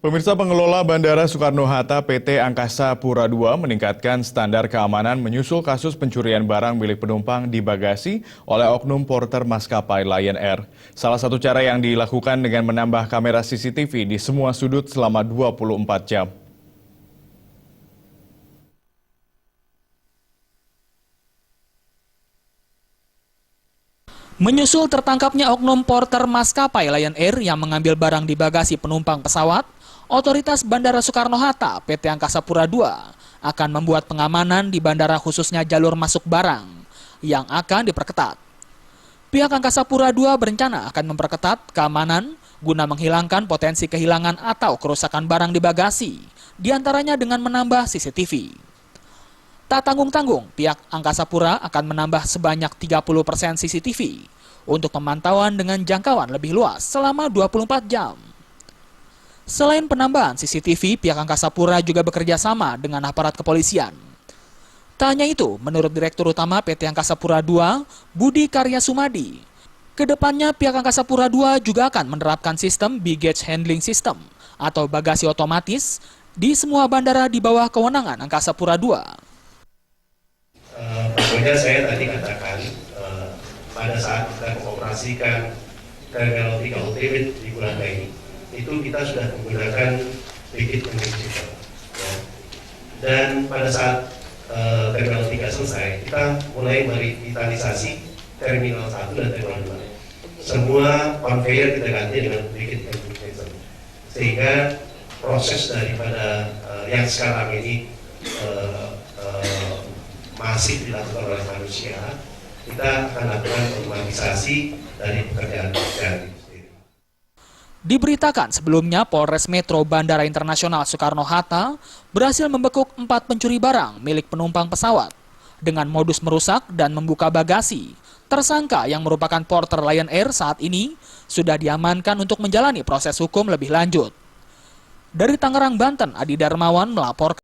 Pemirsa, pengelola Bandara Soekarno-Hatta PT Angkasa Pura II meningkatkan standar keamanan menyusul kasus pencurian barang milik penumpang di bagasi oleh oknum porter maskapai Lion Air. Salah satu cara yang dilakukan dengan menambah kamera CCTV di semua sudut selama 24 jam. Menyusul tertangkapnya oknum porter maskapai Lion Air yang mengambil barang di bagasi penumpang pesawat, Otoritas Bandara Soekarno-Hatta PT Angkasa Pura II akan membuat pengamanan di bandara khususnya jalur masuk barang yang akan diperketat. Pihak Angkasa Pura II berencana akan memperketat keamanan guna menghilangkan potensi kehilangan atau kerusakan barang di bagasi, diantaranya dengan menambah CCTV. Tak tanggung-tanggung, pihak Angkasa Pura akan menambah sebanyak 30% CCTV untuk pemantauan dengan jangkauan lebih luas selama 24 jam. Selain penambahan CCTV, pihak Angkasa Pura juga bekerja sama dengan aparat kepolisian. Tak hanya itu, menurut Direktur Utama PT Angkasa Pura II, Budi Karya Sumadi, kedepannya pihak Angkasa Pura II juga akan menerapkan sistem baggage handling system atau bagasi otomatis di semua bandara di bawah kewenangan Angkasa Pura II. Pokoknya saya tadi katakan pada saat kita mengoperasikan terminal 3 ultimate di bulan Mei itu kita sudah menggunakan baggage handling system, ya. Dan pada saat terminal 3 selesai, kita mulai merevitalisasi terminal 1 dan terminal 2. Semua conveyor kita ganti dengan baggage handling system, sehingga proses daripada yang sekarang ini masih dilakukan oleh manusia, kita akan lakukan otomatisasi dari pekerjaan-pekerjaan itu sendiri. Diberitakan sebelumnya Polres Metro Bandara Internasional Soekarno-Hatta berhasil membekuk 4 pencuri barang milik penumpang pesawat dengan modus merusak dan membuka bagasi. Tersangka yang merupakan porter Lion Air saat ini sudah diamankan untuk menjalani proses hukum lebih lanjut. Dari Tangerang, Banten, Adi Darmawan melaporkan.